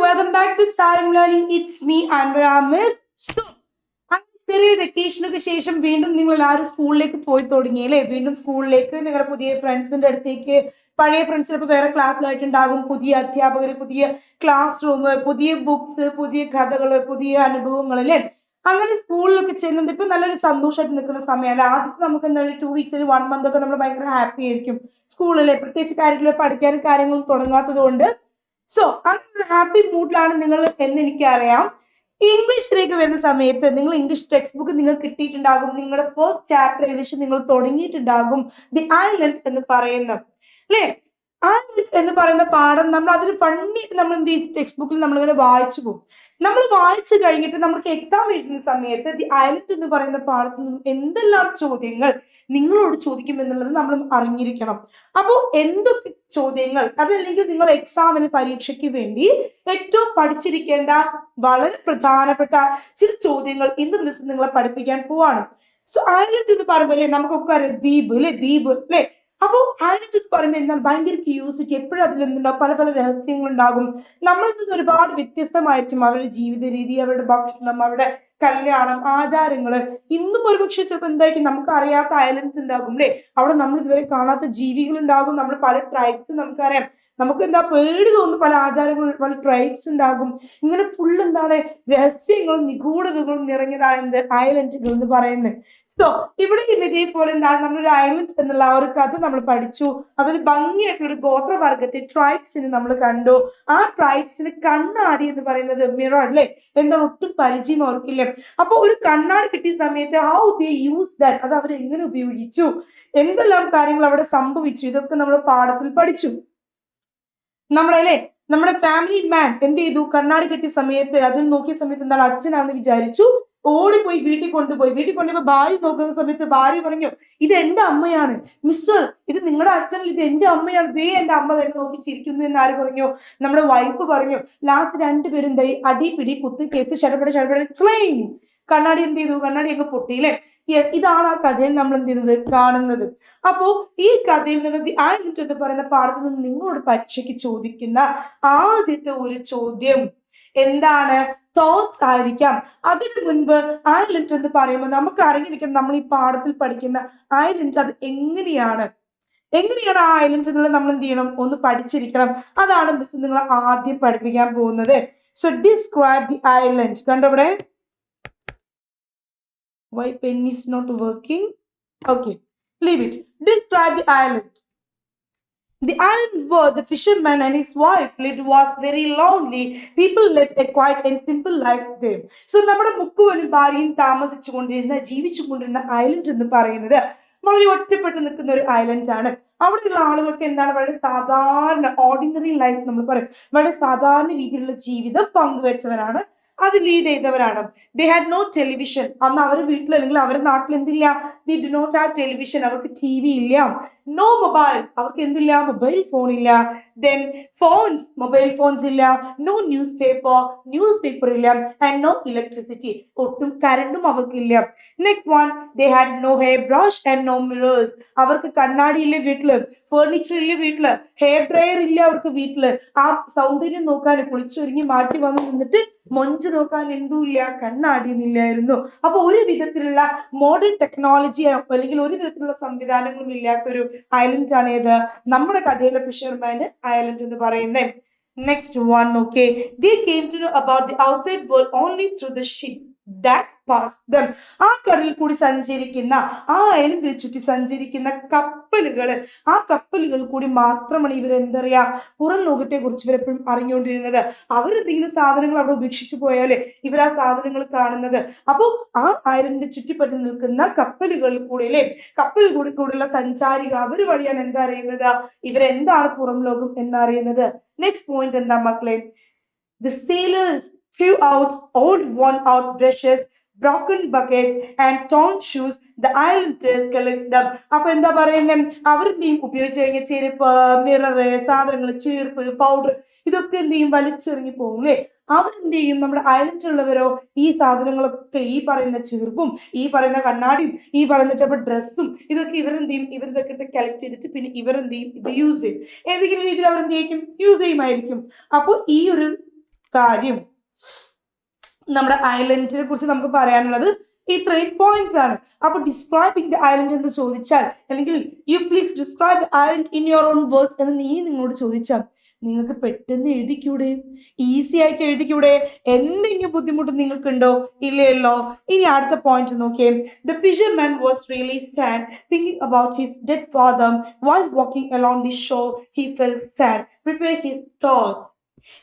welcome back to Xylem Learning. It's me, Anvara. So, ചെറിയ വെക്കേഷനൊക്കെ ശേഷം വീണ്ടും നിങ്ങൾ എല്ലാവരും സ്കൂളിലേക്ക് പോയി തുടങ്ങി അല്ലേ? വീണ്ടും സ്കൂളിലേക്ക് നിങ്ങളുടെ പുതിയ ഫ്രണ്ട്സിന്റെ അടുത്തേക്ക്, പഴയ ഫ്രണ്ട്സിനൊപ്പം വേറെ ക്ലാസ്സിലായിട്ടുണ്ടാകും, പുതിയ അധ്യാപകർ, പുതിയ ക്ലാസ് റൂം, പുതിയ ബുക്സ്, പുതിയ കഥകൾ, പുതിയ അനുഭവങ്ങൾ അല്ലേ? അങ്ങനെ സ്കൂളിലൊക്കെ ചെല്ലുന്നത് ഇപ്പൊ നല്ലൊരു സന്തോഷമായിട്ട് നിൽക്കുന്ന സമയമാണ്. ആദ്യത്തെ നമുക്ക് എന്താ 2 weeks 1 month ഒക്കെ നമ്മൾ ഭയങ്കര ഹാപ്പി ആയിരിക്കും സ്കൂളിലെ, പ്രത്യേകിച്ച് കാര്യങ്ങൾ പഠിക്കാനും കാര്യങ്ങളും തുടങ്ങാത്തത് കൊണ്ട്. സോ അങ്ങനെ ഹാപ്പി മൂഡിലാണ് നിങ്ങൾ എന്ന് എനിക്കറിയാം. ഇംഗ്ലീഷിലേക്ക് വരുന്ന സമയത്ത് നിങ്ങൾ ഇംഗ്ലീഷ് ടെക്സ്റ്റ് ബുക്ക് നിങ്ങൾക്ക് കിട്ടിയിട്ടുണ്ടാകും. നിങ്ങളുടെ ഫസ്റ്റ് ചാപ്റ്റർ ഏകദേശം നിങ്ങൾ തുടങ്ങിയിട്ടുണ്ടാകും. ദി ഐലൻഡ് എന്ന് പറയുന്ന അല്ലേ? ഐലൻഡ് എന്ന് പറയുന്ന പാഠം നമ്മൾ അതിന് ഫണ്ണിയിട്ട് നമ്മൾ എന്ത് ചെയ്യും, ടെക്സ്റ്റ് ബുക്കിൽ നമ്മളിങ്ങനെ വായിച്ചു പോകും. നമ്മൾ വായിച്ചു കഴിഞ്ഞിട്ട് നമുക്ക് എക്സാം എഴുതുന്ന സമയത്ത് ദി ഐലൻഡ് എന്ന് പറയുന്ന പാഠത്തിൽ നിന്നും എന്തെല്ലാം ചോദ്യങ്ങൾ നിങ്ങളോട് ചോദിക്കും എന്നുള്ളത് നമ്മൾ അറിഞ്ഞിരിക്കണം. അപ്പോൾ എന്തൊക്കെ ചോദ്യങ്ങൾ, അതല്ലെങ്കിൽ നിങ്ങൾ എക്സാമിന് പരീക്ഷയ്ക്ക് വേണ്ടി ഏറ്റവും പഠിച്ചിരിക്കേണ്ട വളരെ പ്രധാനപ്പെട്ട ചില ചോദ്യങ്ങൾ ഇന്ന് മിസ് നിങ്ങളെ പഠിപ്പിക്കാൻ പോവാണ്. സോ ഐലൻഡ് എന്ന് പറയുമ്പോൾ അല്ലേ, നമുക്കൊക്കെ അറിയാം ദ്വീപ് അല്ലെ, ദ്വീപ് അല്ലെ. അപ്പോൾ ഐലൻഡ് എന്ന് പറയുമ്പോൾ എന്നാൽ ഭയങ്കര ക്യൂരിയോസിറ്റി, എപ്പോഴും അതിലെന്തുണ്ടാവും, പല പല രഹസ്യങ്ങൾ ഉണ്ടാകും. നമ്മളിൽ നിന്ന് ഒരുപാട് വ്യത്യസ്തമായിരിക്കും അവരുടെ ജീവിത രീതി, അവരുടെ ഭക്ഷണം, അവരുടെ കല്യാണം, ആചാരങ്ങള്. ഇന്നും ഒരുപക്ഷെ ചിലപ്പോൾ എന്തായിരിക്കും നമുക്ക് അറിയാത്ത ഐലൻഡ്സ് ഉണ്ടാകും അല്ലേ? അവിടെ നമ്മൾ ഇതുവരെ കാണാത്ത ജീവികൾ ഉണ്ടാകും. നമ്മൾ പല ട്രൈബ്സ് നമുക്കറിയാം, നമുക്ക് എന്താ പേടി തോന്നുന്നു, പല ആചാരങ്ങളും, പല ട്രൈബ്സ് ഉണ്ടാകും. ഇങ്ങനെ ഫുൾ എന്താണ് രഹസ്യങ്ങളും നിഗൂഢതകളും നിറഞ്ഞതാണ് എന്ത് ഐലൻഡുകൾ എന്ന് പറയുന്നത്. സോ ഇവിടെ ഇതേപോലെ എന്താണ് നമ്മളൊരു ഐലൻഡ് എന്നുള്ള ആ ഒരു കഥ നമ്മൾ പഠിച്ചു. അതൊരു ഭംഗിയായിട്ടുള്ള ഒരു ഗോത്രവർഗത്തെ ട്രൈബ്സിന് നമ്മൾ കണ്ടു. ആ ട്രൈബ്സിന് കണ്ണാടി എന്ന് പറയുന്നത് മിറർ അല്ലേ, എന്താണ് ഒട്ടും പരിചയം അവർക്കില്ല. അപ്പൊ ഒരു കണ്ണാടി കിട്ടിയ സമയത്ത് ഹൗ ദേ യൂസ് ദാറ്റ്, അത് അവർ എങ്ങനെ ഉപയോഗിച്ചു, എന്തെല്ലാം കാര്യങ്ങൾ അവിടെ സംഭവിച്ചു, ഇതൊക്കെ നമ്മൾ പാഠത്തിൽ പഠിച്ചു. നമ്മുടെ ഫാമിലി മാൻ എന്ത് ചെയ്തു, കണ്ണാടി കിട്ടിയ സമയത്ത് അതിൽ നോക്കിയ സമയത്ത് എന്താണ് അച്ഛനാണെന്ന് വിചാരിച്ചു, ഓടിപ്പോയി വീട്ടിൽ കൊണ്ടുപോയപ്പോ ഭാര്യ നോക്കുന്ന സമയത്ത് ഭാര്യ പറഞ്ഞു, ഇത് എന്റെ അമ്മയാണ് മിസ്റ്റർ, ഇത് നിങ്ങളുടെ അച്ഛൻ, ഇത് എന്റെ അമ്മയാണ്, ദേ എന്റെ അമ്മ തന്നെ നോക്കി ചിരിക്കുന്നു എന്ന് ആര് പറഞ്ഞു, നമ്മുടെ വൈഫ് പറഞ്ഞു. ലാസ്റ്റ് രണ്ടുപേരും എന്തായി, അടിപിടി കുത്തി കേസ് ചടപട കണ്ണാടി എന്ത് ചെയ്തു, കണ്ണാടി അങ്ങ് പൊട്ടിയില്ലേ? യെസ്, ഇതാണ് ആ കഥയിൽ നമ്മൾ എന്ത് ചെയ്തത് കാണുന്നത്. അപ്പോ ഈ കഥയിൽ നിന്ന് ദി ഐലൻഡ് എന്ന് പറയുന്ന പാഠത്തിൽ നിന്ന് നിങ്ങളോട് പരീക്ഷയ്ക്ക് ചോദിക്കുന്ന ആദ്യത്തെ ഒരു ചോദ്യം എന്താണ്, തോട്ട്സ് ആയിരിക്കാം. അതിനു മുൻപ് ഐലൻഡ് എന്ന് പറയുമ്പോൾ നമുക്ക് അറിഞ്ഞിരിക്കണം, നമ്മൾ ഈ പാഠത്തിൽ പഠിക്കുന്ന ഐലൻഡ് അത് എങ്ങനെയാണ് ആ ഐലൻഡ് എന്നുള്ളത് നമ്മൾ എന്ത് ചെയ്യണം, ഒന്ന് പഠിച്ചിരിക്കണം. അതാണ് മിസ് നിങ്ങൾ ആദ്യം പഠിപ്പിക്കാൻ പോകുന്നത്. So describe the island. കണ്ടോ ഇവിടെ, why pen is not working? Okay, leave it. Describe the island. The island where the fisherman and his wife lived was very lonely. People led a quiet and simple life there. So നമ്മുടെ മുക്കുവനും ഭാര്യയും ജീവിച്ചുകൊണ്ടിരുന്ന island എന്ന് പറയുന്നത് വളരെ ഒറ്റപ്പെട്ട് നിൽക്കുന്ന ഒരു island ആണ്. അവിടെയുള്ള ആളുകൾക്ക് എന്താണ്, വളരെ സാധാരണ ഓർഡിനറി ലൈഫ് നമ്മൾ പറയും, വളരെ സാധാരണ രീതിയിലുള്ള ജീവിതം പങ്കുവെച്ചവരാണ്, അത് ലീഡ് ചെയ്തവരാണ്. They had no television. അന്ന് അവരുടെ വീട്ടിൽ അല്ലെങ്കിൽ അവരുടെ നാട്ടിൽ എന്തില്ല, they do not have television, അവർക്ക് TV ഇല്ല. നോ മൊബൈൽ, അവർക്ക് എന്തില്ല, മൊബൈൽ ഫോൺ ഇല്ല. ദെൻ ഫോൺസ്, മൊബൈൽ ഫോൺസ് ഇല്ല. നോ ന്യൂസ് പേപ്പർ ഇല്ല. ആൻഡ് നോ ഇലക്ട്രിസിറ്റി, ഒട്ടും കറണ്ടും അവർക്കില്ല. Next one, they had no hairbrush and no mirrors. അവർക്ക് കണ്ണാടി ഇല്ല വീട്ടില്, ഫേർണിച്ചർ ഇല്ല വീട്ടില്, ഹെയർ ഡ്രയർ ഇല്ല അവർക്ക് വീട്ടില്. ആ സൗന്ദര്യം നോക്കാൻ കുളിച്ചൊരുങ്ങി മാറ്റി വന്ന് നിന്നിട്ട് മൊഞ്ച് നോക്കാൻ എന്തുമില്ല, കണ്ണാടിയും ഇല്ലായിരുന്നു. അപ്പൊ ഒരു വിധത്തിലുള്ള മോഡേൺ ടെക്നോളജി അല്ലെങ്കിൽ ഒരു വിധത്തിലുള്ള സംവിധാനങ്ങളും ഇല്ലാത്തൊരു ഐലൻഡ് ആണ് ഏത്, നമ്മുടെ കഥയിലെ ഫിഷർമാൻ ഐലൻഡ് എന്ന് പറയുന്നത്. നെക്സ്റ്റ് വൺ നോക്കേ, they came to know about the outside world only through the ships that passed them. ആ കടലിൽ കൂടി സഞ്ചരിക്കുന്ന, ആ ഐലൻഡിൽ ചുറ്റി സഞ്ചരിക്കുന്ന ആ കപ്പലുകൾ കൂടി മാത്രമാണ് ഇവരെന്തറിയാ, പുറം ലോകത്തെ കുറിച്ച് ഇവരെപ്പോഴും അറിഞ്ഞുകൊണ്ടിരുന്നത്. അവരെന്തെങ്കിലും സാധനങ്ങൾ അവിടെ ഉപേക്ഷിച്ചു പോയാല് ഇവർ ആ സാധനങ്ങൾ കാണുന്നത്. അപ്പോൾ ആ ഐലൻഡിൽ ചുറ്റിപ്പറ്റി നിൽക്കുന്ന കപ്പലുകളിൽ കൂടിയുള്ള സഞ്ചാരികൾ, അവർ വഴിയാണ് എന്താ അറിയുന്നത്, ഇവരെന്താണ് പുറം ലോകം എന്നറിയുന്നത്. നെക്സ്റ്റ് പോയിന്റ് എന്താ മക്കളെ, the sailors threw out old worn out brushes, broken buckets and torn shoes. The islanders collect them. അപ്പൊ എന്താ പറയുന്നത്, അവരെന്ത് ചെയ്യും, ഉപയോഗിച്ച് കഴിഞ്ഞ ചെരുപ്പ്, മിറർ, സാധനങ്ങൾ, ചീർപ്പ്, പൗഡർ, ഇതൊക്കെ എന്ത് ചെയ്യും, വലിച്ചെറിഞ്ഞു പോകും അല്ലേ? അവരെന്ത് ചെയ്യും, നമ്മുടെ ഐലൻഡിലുള്ളവരോ ഈ സാധനങ്ങളൊക്കെ, ഈ പറയുന്ന ചീർപ്പും, ഈ പറയുന്ന കണ്ണാടിയും, ഈ പറയുന്ന ചിലപ്പോൾ ഡ്രസ്സും, ഇതൊക്കെ ഇവരെന്ത് ചെയ്യും, ഇവരിതൊക്കെ എടുത്ത് കളക്ട് ചെയ്തിട്ട് പിന്നെ ഇവരെന്ത് ചെയ്യും, ഇത് യൂസ് ചെയ്യും. ഏതെങ്കിലും രീതിയിൽ അവരെന്ത് ചെയ്യും, യൂസ് ചെയ്യുമായിരിക്കും. അപ്പോൾ ഈ ഒരു കാര്യം. നമ്മുടെ ഐലൻഡിനെ കുറിച്ച് നമുക്ക് പറയാനുള്ളത് ഇത്രയും പോയിന്റ്സ് ആണ്. അപ്പൊ ഡിസ്ക്രൈബിംഗ് ദ ഐലൻഡ് എന്ന് ചോദിച്ചാൽ, അല്ലെങ്കിൽ you please describe the island in your own words എന്ന് നിങ്ങളോട് ചോദിച്ചാൽ നിങ്ങൾക്ക് പെട്ടെന്ന് എഴുതിക്കൂടെ? ഈസി ആയിട്ട് എഴുതിക്കൂടെ? എന്തെങ്കിലും ബുദ്ധിമുട്ട് നിങ്ങൾക്കുണ്ടോ? ഇല്ലല്ലോ. ഇനി അടുത്ത പോയിന്റ് നോക്കിയേ. The fisherman was really sad thinking about his dead father while walking along the shore he felt sad prepare his thoughts.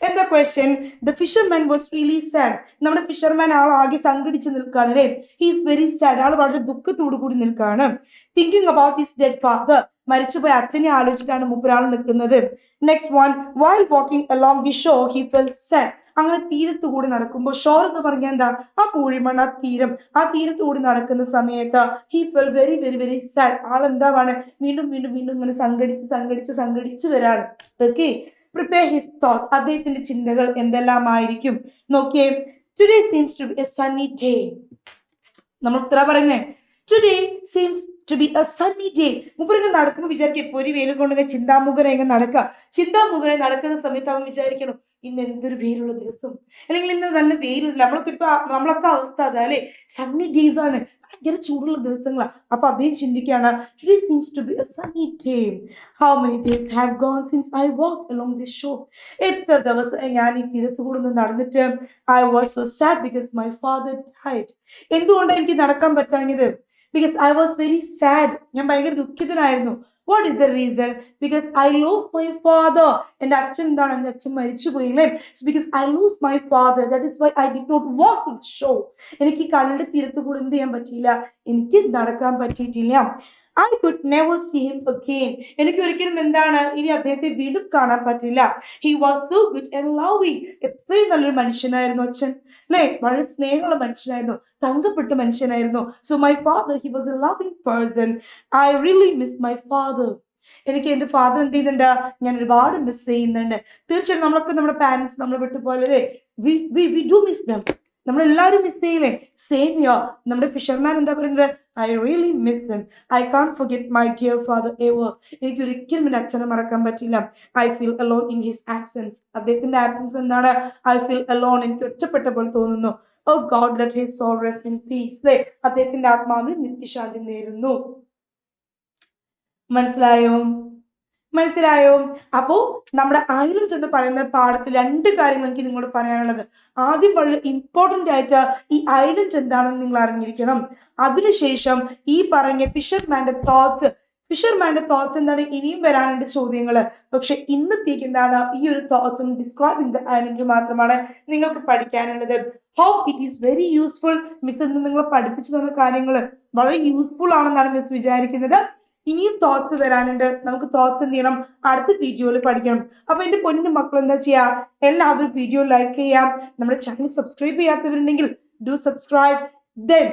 എന്താ question? The fisherman was really sad. നമ്മുടെ ഫിഷർമാൻ ആകെ സംഘടിച്ച് നിൽക്കുകയാണ് അല്ലേ? He is very sad. ആൾ വളരെ ദുഃഖത്തോടു കൂടി നിൽക്കുകയാണ്. Thinking about his dead father, മരിച്ചുപോയ അച്ഛനെ ആലോചിച്ചിട്ടാണ് മൂപ്പരാൾ നിൽക്കുന്നത്. Next one, while walking along the shore he felt sad. അങ്ങനെ തീരത്തു കൂടി നടക്കുമ്പോൾ, ഷോർ എന്ന് പറഞ്ഞാൽ എന്താ? ആ പൂഴിമൺ, ആ തീരം, ആ തീരത്തു കൂടി നടക്കുന്ന സമയത്ത് he felt very very very sad. ആൾ എന്താവാണ്? വീണ്ടും വീണ്ടും വീണ്ടും ഇങ്ങനെ സംഘടിച്ച് വരാണ്. Okay, prepare his thoughts. അദ്ദേഹത്തിന്റെ ചിന്തകൾ എന്തെല്ലാമായിരിക്കും നോക്കിയേ. Today seems to be a sunny day. നമ്മൾ ഉത്തര പറഞ്ഞേ, today seems to be a sunny day. മുപ്പരിങ്ങനെ നടക്കുമ്പോൾ വിചാരിക്കും ഇപ്പോൾ ഒരു വെയിൽ കൊണ്ടുപോയി ചിന്താമുഖനെ ഇങ്ങനെ നടക്കുക. ചിന്താമുഖനെ നടക്കുന്ന സമയത്ത് അവൻ വിചാരിക്കണം, ഇന്ന് എന്തൊരു വെയിലുള്ള ദിവസം, അല്ലെങ്കിൽ ഇന്ന് നല്ല വെയിലുണ്ട്. നമ്മളൊക്കെ അവസ്ഥ അതാ അല്ലെ? സണ്ണി ഡേയ്സ് ആണ്, ഭയങ്കര ചൂടുള്ള ദിവസങ്ങളാണ്. അപ്പൊ അദ്ദേഹം ചിന്തിക്കുകയാണ്, today seems to be a sunny day. How many days have gone since I walked along this shore. എത്ര ദിവസം ഞാൻ ഈ തീരത്ത് കൂടെ ഒന്ന് നടന്നിട്ട്. I was so sad because my father died. എന്തുകൊണ്ടാണ് എനിക്ക് നടക്കാൻ പറ്റാഞ്ഞത്? Because I was very sad. ഞാൻ ഭയങ്കര ദുഃഖിതനായിരുന്നു. What is the reason? Because I lost my father. എൻ്റെ അച്ഛൻ എന്താണ്? എൻ്റെ അച്ഛൻ മരിച്ചു പോയില്ലേ? So because I lost my father, that is why I did not walk to the shore. എനിക്ക് കടലിന്റെ തീരത്ത് കൂടെ എന്ത് ചെയ്യാൻ പറ്റിയില്ല? എനിക്ക് നടക്കാൻ പറ്റിയിട്ടില്ല. I could never see him again. എനിക്ക് ഒരിക്കലും എന്താണ്? ഇനി അദ്ദേഹത്തെ വീണ്ടും കാണാൻ പറ്റില്ല. He was so good and loving. എത്രയും നല്ലൊരു മനുഷ്യനായിരുന്നു അച്ഛൻ അല്ലെ? വളരെ സ്നേഹമുള്ള മനുഷ്യനായിരുന്നു, തങ്കപ്പെട്ട മനുഷ്യനായിരുന്നു. So my father, he was a loving person. I really miss my father. എനിക്ക് എൻ്റെ ഫാദർ എന്ത് ചെയ്യുന്നുണ്ട്? ഞാൻ ഒരുപാട് മിസ് ചെയ്യുന്നുണ്ട്. തീർച്ചയായും നമ്മളൊക്കെ നമ്മുടെ പാരന്റ്സ് നമ്മൾ വിട്ടുപോലെ we do miss them. നമ്മളെല്ലാവരും മിസ് ചെയ്യില്ലേ? Same here. നമ്മുടെ ഫിഷർമാൻ എന്താ പറയുന്നത്? I really miss him. I can't forget my dear father ever. എനിക്ക് ഒരിക്കലും എൻ്റെ അച്ഛനെ മറക്കാൻ പറ്റില്ല. I feel alone in his absence. അദ്ദേഹത്തിന്റെ ആബ്സെൻസ് എന്താണ്? I feel alone. എനിക്ക് ഒറ്റപ്പെട്ട പോലെ തോന്നുന്നു. Oh God let his soul rest in peace. അല്ലേ? അദ്ദേഹത്തിന്റെ ആത്മാവിന് നിത്യശാന്തി നേരുന്നു. മനസ്സിലായോ? അപ്പോ നമ്മുടെ ഐലൻഡ് എന്ന് പറയുന്ന പാഠത്തിൽ രണ്ട് കാര്യങ്ങൾ എനിക്ക് നിങ്ങളോട് പറയാനുള്ളത്. ആദ്യം വളരെ ഇമ്പോർട്ടന്റ് ആയിട്ട് ഈ ഐലൻഡ് എന്താണെന്ന് നിങ്ങൾ അറിഞ്ഞിരിക്കണം. അതിനുശേഷം ഈ പറഞ്ഞ ഫിഷർമാന്റെ തോട്ട്സ് എന്താണ്? ഇനിയും വരാനുണ്ട് ചോദ്യങ്ങൾ. പക്ഷെ ഇന്നത്തേക്ക് എന്താണ്? ഈ ഒരു തോട്ട്സും ഡിസ്ക്രൈബിംഗ് ദ ഐലൻഡ് മാത്രമാണ് നിങ്ങൾക്ക് പഠിക്കാനുള്ളത്. How it is very useful. Miss എന്ന് നിങ്ങൾ പഠിപ്പിച്ചു തന്ന കാര്യങ്ങൾ വളരെ യൂസ്ഫുൾ ആണെന്നാണ് മിസ് വിചാരിക്കുന്നത്. ഇനിയും തോട്ട്സ് വരാനുണ്ട്. നമുക്ക് തോട്ട്സ് എന്ത് ചെയ്യണം? അടുത്ത വീഡിയോയിൽ പഠിക്കണം. അപ്പൊ എന്റെ പൊന്നു മക്കൾ എന്താ ചെയ്യാ? എല്ലാവരും വീഡിയോ ലൈക്ക് ചെയ്യാം. നമ്മുടെ ചാനൽ സബ്സ്ക്രൈബ് ചെയ്യാത്തവരുണ്ടെങ്കിൽ do subscribe. Then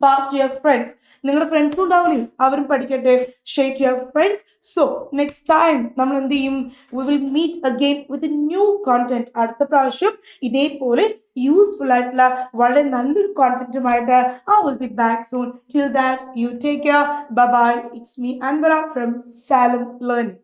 pass to your friends. നിങ്ങളുടെ ഫ്രണ്ട്സും ഉണ്ടാവില്ലേ? അവരും പഠിക്കട്ടെ. Share to your friends. So next time നമ്മൾ എന്ത് ചെയ്യും? We will meet again with a new content. അടുത്ത പ്രാവശ്യം ഇതേപോലെ യൂസ്ഫുൾ ആയിട്ടുള്ള വളരെ നല്ലൊരു കോണ്ടന്റുമായിട്ട് I will be back soon. Till that, you take care. Bye bye. It's me, Anvara from Xylem Learning.